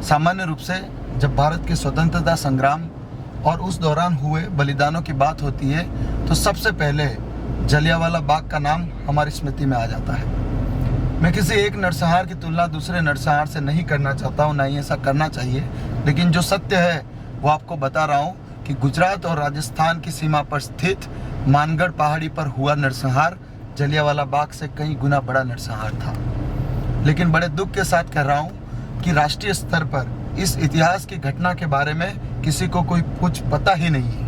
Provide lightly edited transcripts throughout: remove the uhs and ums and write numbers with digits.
सामान्य रूप से जब भारत के स्वतंत्रता संग्राम और उस दौरान हुए बलिदानों की बात होती है तो सबसे पहले जलियांवाला बाग का नाम हमारी स्मृति में आ जाता है। मैं किसी एक नरसंहार की तुलना दूसरे नरसंहार से नहीं करना चाहता हूँ, ना ही ऐसा करना चाहिए, लेकिन जो सत्य है वो आपको बता रहा हूँ कि गुजरात और राजस्थान की सीमा पर स्थित मानगढ़ पहाड़ी पर हुआ नरसंहार जलियांवाला बाग से कई गुना बड़ा नरसंहार था। लेकिन बड़े दुख के साथ कह रहा हूँ कि राष्ट्रीय स्तर पर इस इतिहास की घटना के बारे में किसी को कोई कुछ पता ही नहीं है।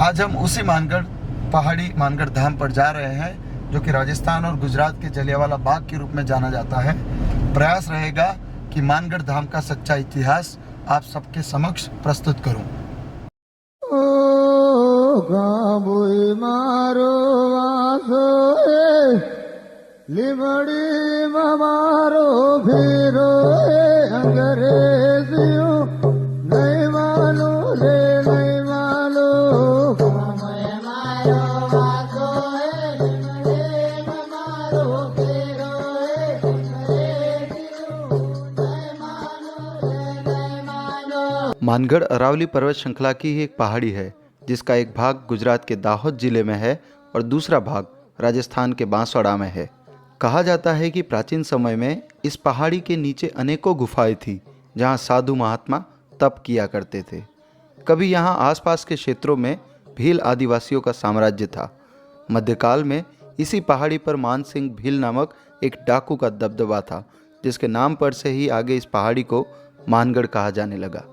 आज हम उसी मानगढ़ पहाड़ी मानगढ़ धाम पर जा रहे हैं जो कि राजस्थान और गुजरात के जलियांवाला बाग के रूप में जाना जाता है। प्रयास रहेगा कि मानगढ़ धाम का सच्चा इतिहास आप सबके समक्ष प्रस्तुत करूं। लिमड़ी मारो फेरो अंग्रेजियों नहीं मानो ले नहीं मानो मारो वासो है लिमड़ी मारो फेरो अंग्रेजियों नहीं मानो ले नहीं मानो। मानगढ़ अरावली पर्वत श्रृंखला की ही एक पहाड़ी है जिसका एक भाग गुजरात के दाहोद जिले में है और दूसरा भाग राजस्थान के बांसवाड़ा में है। कहा जाता है कि प्राचीन समय में इस पहाड़ी के नीचे अनेकों गुफाएं थी जहां साधु महात्मा तप किया करते थे। कभी यहां आसपास के क्षेत्रों में भील आदिवासियों का साम्राज्य था। मध्यकाल में इसी पहाड़ी पर मानसिंह भील नामक एक डाकू का दबदबा था, जिसके नाम पर से ही आगे इस पहाड़ी को मानगढ़ कहा जाने लगा।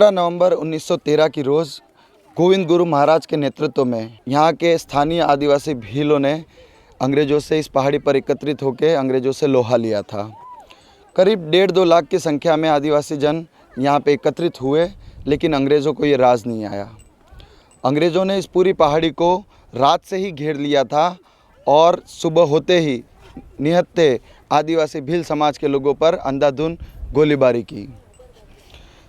नवंबर 1913 की रोज़ गोविंद गुरु महाराज के नेतृत्व में यहाँ के स्थानीय आदिवासी भीलों ने अंग्रेज़ों से इस पहाड़ी पर एकत्रित होकर अंग्रेज़ों से लोहा लिया था। करीब 1.5-2 लाख की संख्या में आदिवासी जन यहाँ पे एकत्रित हुए, लेकिन अंग्रेज़ों को ये राज नहीं आया। अंग्रेज़ों ने इस पूरी पहाड़ी को रात से ही घेर लिया था और सुबह होते ही निहत्थे आदिवासी भील समाज के लोगों पर अंधाधुंध गोलीबारी की।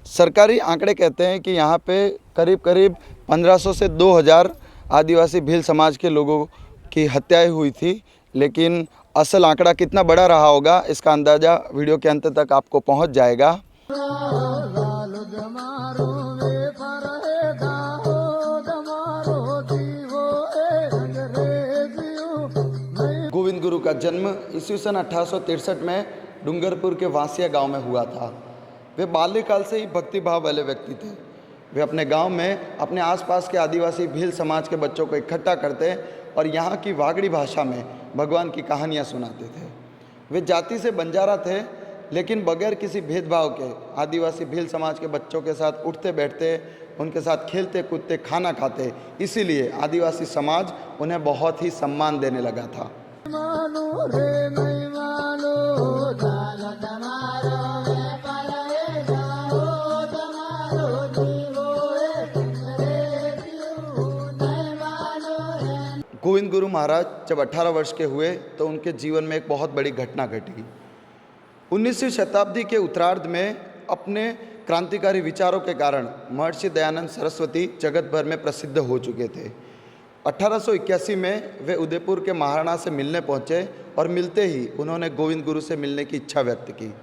सरकारी आंकड़े कहते हैं कि यहाँ पे करीब 1500 से 2000 आदिवासी भील समाज के लोगों की हत्याएं हुई थी, लेकिन असल आंकड़ा कितना बड़ा रहा होगा इसका अंदाज़ा वीडियो के अंत तक आपको पहुँच जाएगा। गोविंद गुरु का जन्म ईस्वी सन 1863 में डूंगरपुर के वासिया गांव में हुआ था। वे बाल्यकाल से ही भक्ति भाव वाले व्यक्ति थे। वे अपने गांव में अपने आसपास के आदिवासी भील समाज के बच्चों को इकट्ठा करते और यहाँ की वागड़ी भाषा में भगवान की कहानियाँ सुनाते थे। वे जाति से बंजारा थे, लेकिन बगैर किसी भेदभाव के आदिवासी भील समाज के बच्चों के साथ उठते बैठते, उनके साथ खेलते कूदते, खाना खाते। इसीलिए आदिवासी समाज उन्हें बहुत ही सम्मान देने लगा था। गोविंद गुरु महाराज जब 18 वर्ष के हुए तो उनके जीवन में एक बहुत बड़ी घटना घटी। 19वीं शताब्दी के उत्तरार्ध में अपने क्रांतिकारी विचारों के कारण महर्षि दयानंद सरस्वती जगत भर में प्रसिद्ध हो चुके थे। 1881 में वे उदयपुर के महाराणा से मिलने पहुंचे और मिलते ही उन्होंने गोविंद गुरु से मिलने की इच्छा व्यक्त की।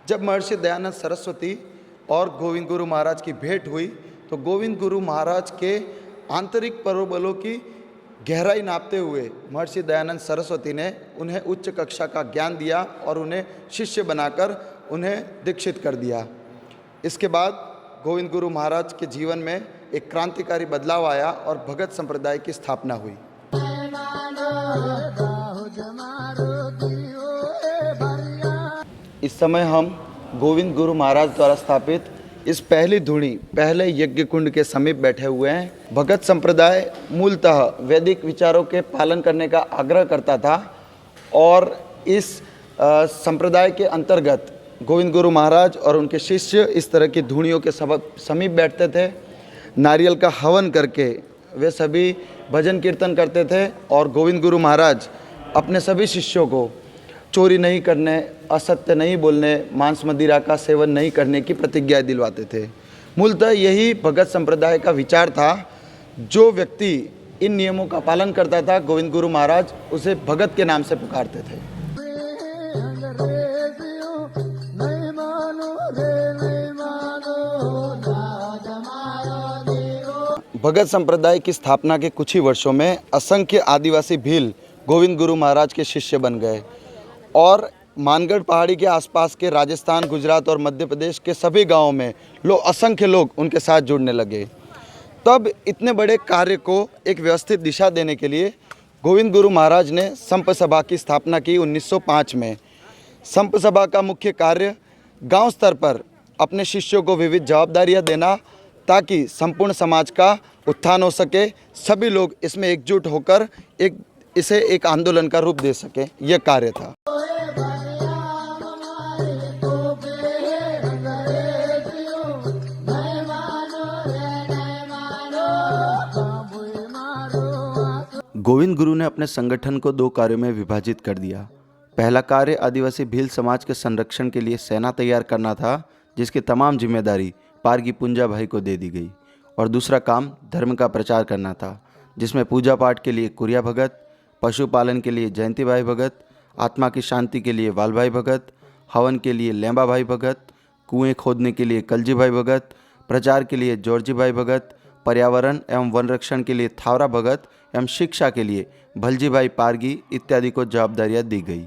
जब महर्षि दयानंद सरस्वती और गोविंद गुरु महाराज की भेंट हुई तो गोविंद गुरु महाराज के आंतरिक मनोबलों की गहराई नापते हुए महर्षि दयानंद सरस्वती ने उन्हें उच्च कक्षा का ज्ञान दिया और उन्हें शिष्य बनाकर उन्हें दीक्षित कर दिया। इसके बाद गोविंद गुरु महाराज के जीवन में एक क्रांतिकारी बदलाव आया और भगत संप्रदाय की स्थापना हुई। इस समय हम गोविंद गुरु महाराज द्वारा स्थापित इस पहली धुनी पहले यज्ञ कुंड के समीप बैठे हुए हैं। भगत संप्रदाय मूलतः वैदिक विचारों के पालन करने का आग्रह करता था और इस संप्रदाय के अंतर्गत गोविंद गुरु महाराज और उनके शिष्य इस तरह की धुनियों के समीप बैठते थे। नारियल का हवन करके वे सभी भजन कीर्तन करते थे और गोविंद गुरु महाराज अपने सभी शिष्यों को चोरी नहीं करने, असत्य नहीं बोलने, मांस मदिरा का सेवन नहीं करने की प्रतिज्ञा दिलवाते थे। मूलतः यही भगत संप्रदाय का विचार था जो व्यक्ति इन नियमों का पालन करता था, गोविंद गुरु महाराज उसे भगत के नाम से पुकारते थे। अंग्रेजियों नहीं मानो रे नहीं मानो राज हमारा देवो। भगत संप्रदाय की स्थापना के कुछ ही वर्षों में असंख्य आदिवासी भील गोविंद गुरु महाराज के शिष्य बन गए और मानगढ़ पहाड़ी के आसपास के राजस्थान, गुजरात और मध्य प्रदेश के सभी गांवों में असंख्य लोग उनके साथ जुड़ने लगे। तब इतने बड़े कार्य को एक व्यवस्थित दिशा देने के लिए गोविंद गुरु महाराज ने संप सभा की स्थापना की 1905 में। संप सभा का मुख्य कार्य गांव स्तर पर अपने शिष्यों को विविध जवाबदारियां देना ताकि संपूर्ण समाज का उत्थान हो सके, सभी लोग इसमें एकजुट होकर इसे एक आंदोलन का रूप दे सके, यह कार्य था। गोविंद गुरु ने अपने संगठन को 2 कार्यों में विभाजित कर दिया। पहला कार्य आदिवासी भील समाज के संरक्षण के लिए सेना तैयार करना था, जिसकी तमाम जिम्मेदारी पारगी पुंजा भाई को दे दी गई, और दूसरा काम धर्म का प्रचार करना था, जिसमें पूजा पाठ के लिए कुरिया भगत, पशुपालन के लिए जयंती भाई भगत, आत्मा की शांति के लिए वाल भाई भगत, हवन के लिए लेम्बा भाई भगत, कुएं खोदने के लिए कलजी भाई भगत, प्रचार के लिए जॉर्जी भाई भगत, पर्यावरण एवं वन रक्षण के लिए थावरा भगत एवं शिक्षा के लिए भलजी भाई पारगी इत्यादि को जवाबदारियां दी गई।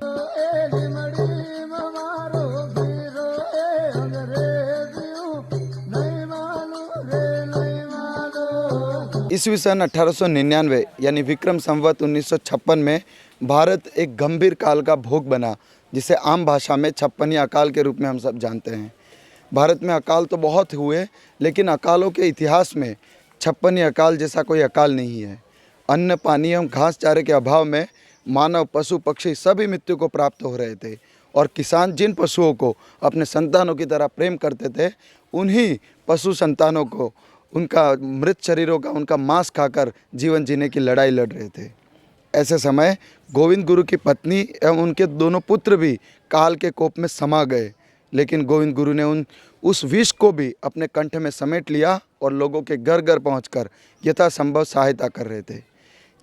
ईस्वी सन 1899 यानी विक्रम संवत 1956 में भारत एक गंभीर काल का भोग बना, जिसे आम भाषा में छप्पनी अकाल के रूप में हम सब जानते हैं। भारत में अकाल तो बहुत हुए, लेकिन अकालों के इतिहास में छप्पनी अकाल जैसा कोई अकाल नहीं है। अन्न, पानी एवं घास चारे के अभाव में मानव, पशु, पक्षी सभी मृत्यु को प्राप्त हो रहे थे, और किसान जिन पशुओं को अपने संतानों की तरह प्रेम करते थे, उन्हीं पशु संतानों को उनका मृत शरीरों का उनका मांस खाकर जीवन जीने की लड़ाई लड़ रहे थे। ऐसे समय गोविंद गुरु की पत्नी एवं उनके दोनों पुत्र भी काल के कोप में समा गए, लेकिन गोविंद गुरु ने उस विष को भी अपने कंठ में समेट लिया और लोगों के घर घर पहुंचकर यथासंभव सहायता कर रहे थे।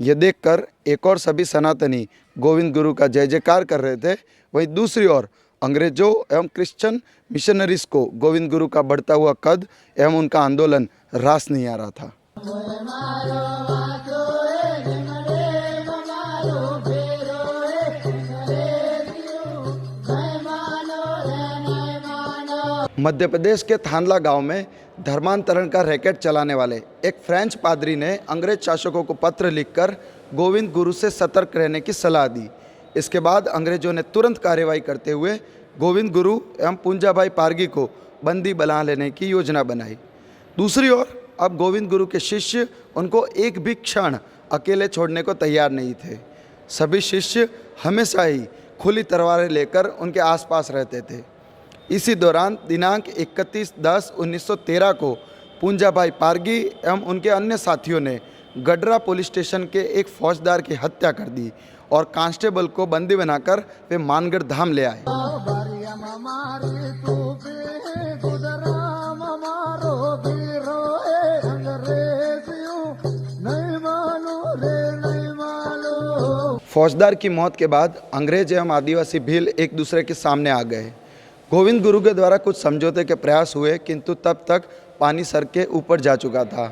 यह देखकर एक और सभी सनातनी गोविंद गुरु का जय जयकार कर रहे थे, वहीं दूसरी ओर अंग्रेजों एवं क्रिश्चियन मिशनरीज को गोविंद गुरु का बढ़ता हुआ कद एवं उनका आंदोलन रास नहीं आ रहा था। मध्य प्रदेश के थानला गांव में धर्मांतरण का रैकेट चलाने वाले एक फ्रेंच पादरी ने अंग्रेज शासकों को पत्र लिखकर गोविंद गुरु से सतर्क रहने की सलाह दी। इसके बाद अंग्रेजों ने तुरंत कार्रवाई करते हुए गोविंद गुरु एवं पुंजाभाई पारगी को बंदी बना लेने की योजना बनाई। दूसरी ओर अब गोविंद गुरु के शिष्य उनको एक भी क्षण अकेले छोड़ने को तैयार नहीं थे। सभी शिष्य हमेशा ही खुली तलवारें लेकर उनके आसपास रहते थे। इसी दौरान दिनांक 31/10/1913 को पुंजाभाई पारगी एवं उनके अन्य साथियों ने गडरा पुलिस स्टेशन के एक फौजदार की हत्या कर दी और कांस्टेबल को बंदी बनाकर वे मानगढ़ धाम ले आए। फौजदार की मौत के बाद अंग्रेज एवं आदिवासी भील एक दूसरे के सामने आ गए। गोविंद गुरु के द्वारा कुछ समझौते के प्रयास हुए, किंतु तब तक पानी सर के ऊपर जा चुका था।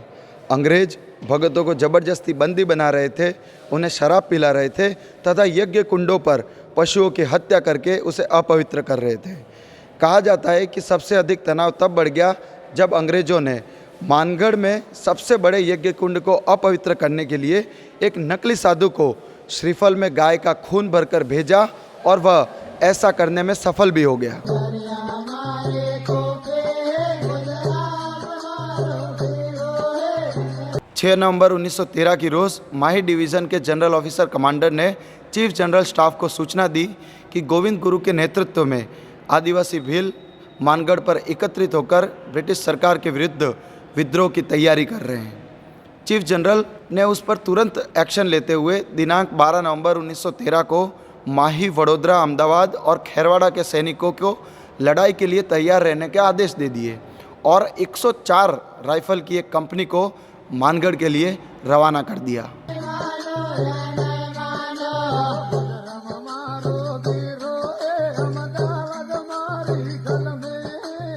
अंग्रेज भगतों को जबरदस्ती बंदी बना रहे थे, उन्हें शराब पिला रहे थे तथा यज्ञ कुंडों पर पशुओं की हत्या करके उसे अपवित्र कर रहे थे। कहा जाता है कि सबसे अधिक तनाव तब बढ़ गया जब अंग्रेजों ने मानगढ़ में सबसे बड़े यज्ञ कुंड को अपवित्र करने के लिए एक नकली साधु को श्रीफल में गाय का खून भरकर भेजा, और वह ऐसा करने में सफल भी हो गया। 6 नवंबर 1913 की रोज़ माही डिवीज़न के जनरल ऑफिसर कमांडर ने चीफ जनरल स्टाफ को सूचना दी कि गोविंद गुरु के नेतृत्व में आदिवासी भील मानगढ़ पर एकत्रित होकर ब्रिटिश सरकार के विरुद्ध विद्रोह की तैयारी कर रहे हैं। चीफ जनरल ने उस पर तुरंत एक्शन लेते हुए दिनांक 12 नवंबर 1913 को माही, वडोदरा, अहमदाबाद और खैरवाड़ा के सैनिकों को लड़ाई के लिए तैयार रहने के आदेश दे दिए और 104 राइफल की एक कंपनी को मानगढ़ के लिए रवाना कर दिया। मारो वीरो अहमदाबाद मारी गल में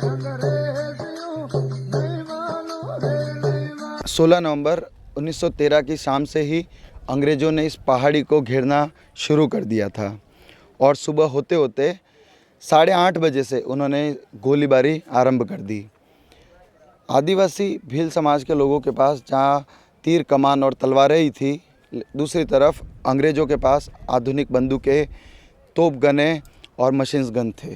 अंग्रेजियों नहीं मानो रे नहीं मानो। 16 नवंबर 1913 की शाम से ही अंग्रेज़ों ने इस पहाड़ी को घेरना शुरू कर दिया था और सुबह होते होते 8:30 बजे से उन्होंने गोलीबारी आरंभ कर दी। आदिवासी भील समाज के लोगों के पास जहाँ तीर कमान और तलवारें ही थी, दूसरी तरफ अंग्रेज़ों के पास आधुनिक बंदूकें, तोप गनें और मशीन गन थे।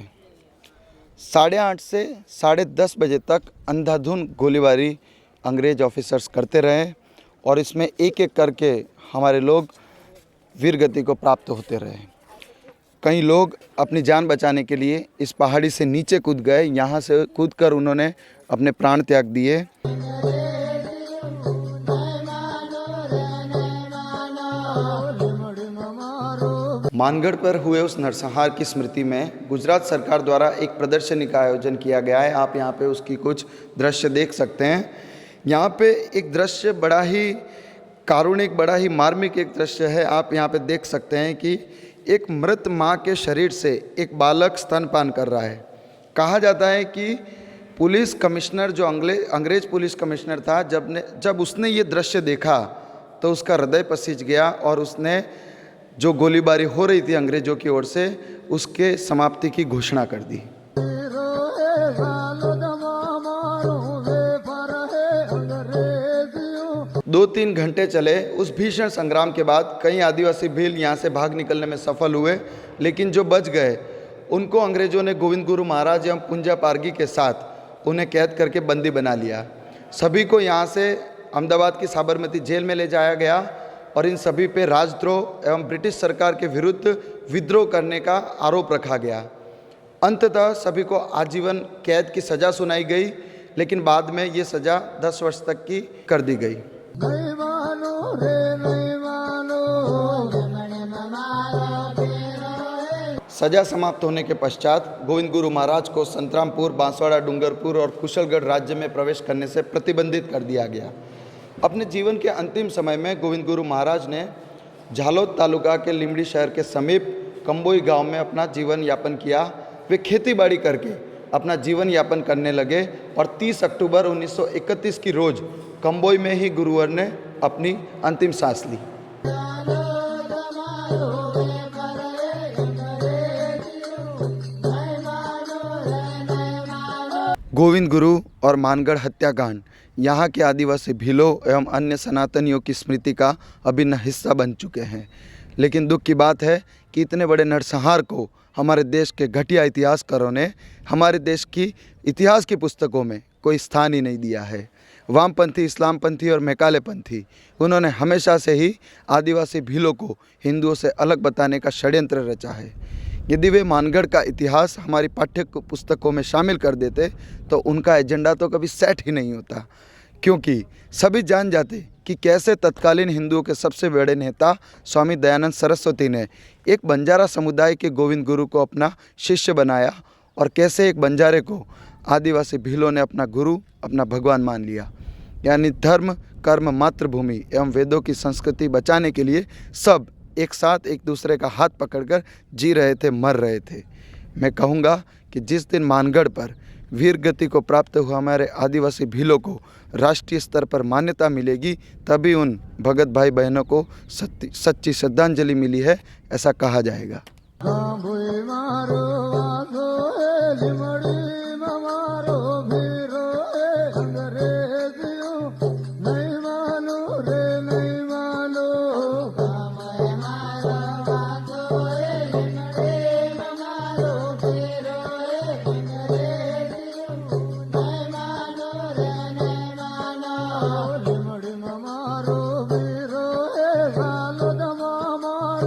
8:30 से 10:30 बजे तक अंधाधुंध गोलीबारी अंग्रेज ऑफिसर्स करते रहे और इसमें एक एक करके हमारे लोग वीरगति को प्राप्त होते रहे। कई लोग अपनी जान बचाने के लिए इस पहाड़ी से नीचे कूद गए। यहाँ से कूदकर उन्होंने अपने प्राण त्याग दिए। मानगढ़ पर हुए उस नरसंहार की स्मृति में गुजरात सरकार द्वारा एक प्रदर्शनी का आयोजन किया गया है। आप यहाँ पे उसकी कुछ दृश्य देख सकते हैं। यहाँ पे एक दृश्य बड़ा ही कारुणिक, बड़ा ही मार्मिक एक दृश्य है। आप यहाँ पे देख सकते हैं कि एक मृत माँ के शरीर से एक बालक स्तनपान कर रहा है। कहा जाता है कि पुलिस कमिश्नर जो अंग्रेज पुलिस कमिश्नर था, जब उसने ये दृश्य देखा तो उसका हृदय पसीज गया और उसने जो गोलीबारी हो रही थी अंग्रेजों की ओर से, उसके समाप्ति की घोषणा कर दी। 2-3 घंटे चले उस भीषण संग्राम के बाद कई आदिवासी भील यहाँ से भाग निकलने में सफल हुए, लेकिन जो बच गए उनको अंग्रेजों ने गोविंद गुरु महाराज एवं पुंजा पारगी के साथ उन्हें कैद करके बंदी बना लिया। सभी को यहाँ से अहमदाबाद की साबरमती जेल में ले जाया गया और इन सभी पे राजद्रोह एवं ब्रिटिश सरकार के विरुद्ध विद्रोह करने का आरोप रखा गया। अंततः सभी को आजीवन कैद की सज़ा सुनाई गई, लेकिन बाद में ये सज़ा 10 वर्ष तक की कर दी गई। नहीं मानो रे नहीं मानो। सजा समाप्त होने के पश्चात गोविंद गुरु महाराज को संतरामपुर, बांसवाड़ा, डूंगरपुर और कुशलगढ़ राज्य में प्रवेश करने से प्रतिबंधित कर दिया गया। अपने जीवन के अंतिम समय में गोविंद गुरु महाराज ने झालोद तालुका के लिमड़ी शहर के समीप कंबोई गांव में अपना जीवन यापन किया। वे खेतीबाड़ी करके अपना जीवन यापन करने लगे और 30 अक्टूबर 1931 की रोज़ कंबोई में ही गुरुवर ने अपनी अंतिम सांस ली। गोविंद गुरु और मानगढ़ हत्याकांड यहाँ के आदिवासी भीलों एवं अन्य सनातनियों की स्मृति का अभिन्न हिस्सा बन चुके हैं। लेकिन दुख की बात है कि इतने बड़े नरसंहार को हमारे देश के घटिया इतिहासकारों ने हमारे देश की इतिहास की पुस्तकों में कोई स्थान ही नहीं दिया है। वामपंथी, इस्लामपंथी और मैकालेपंथी, उन्होंने हमेशा से ही आदिवासी भीलों को हिंदुओं से अलग बताने का षड्यंत्र रचा है। यदि वे मानगढ़ का इतिहास हमारी पाठ्य पुस्तकों में शामिल कर देते तो उनका एजेंडा तो कभी सेट ही नहीं होता, क्योंकि सभी जान जाते कि कैसे तत्कालीन हिंदुओं के सबसे बड़े नेता स्वामी दयानंद सरस्वती ने एक बंजारा समुदाय के गोविंद गुरु को अपना शिष्य बनाया और कैसे एक बंजारे को आदिवासी भीलों ने अपना गुरु, अपना भगवान मान लिया। यानी धर्म, कर्म, मातृभूमि एवं वेदों की संस्कृति बचाने के लिए सब एक साथ एक दूसरे का हाथ पकड़कर जी रहे थे, मर रहे थे। मैं कहूँगा कि जिस दिन मानगढ़ पर वीर गति को प्राप्त हुआ हमारे आदिवासी भीलों को राष्ट्रीय स्तर पर मान्यता मिलेगी, तभी उन भगत भाई बहनों को सच्ची श्रद्धांजलि मिली है, ऐसा कहा जाएगा।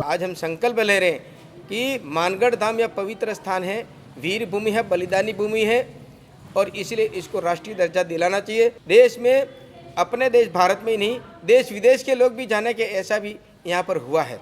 आज हम संकल्प ले रहे हैं कि मानगढ़ धाम यह पवित्र स्थान है, वीर भूमि है, बलिदानी भूमि है और इसलिए इसको राष्ट्रीय दर्जा दिलाना चाहिए। देश में, अपने देश भारत में ही नहीं, देश विदेश के लोग भी जाने के ऐसा भी यहाँ पर हुआ है।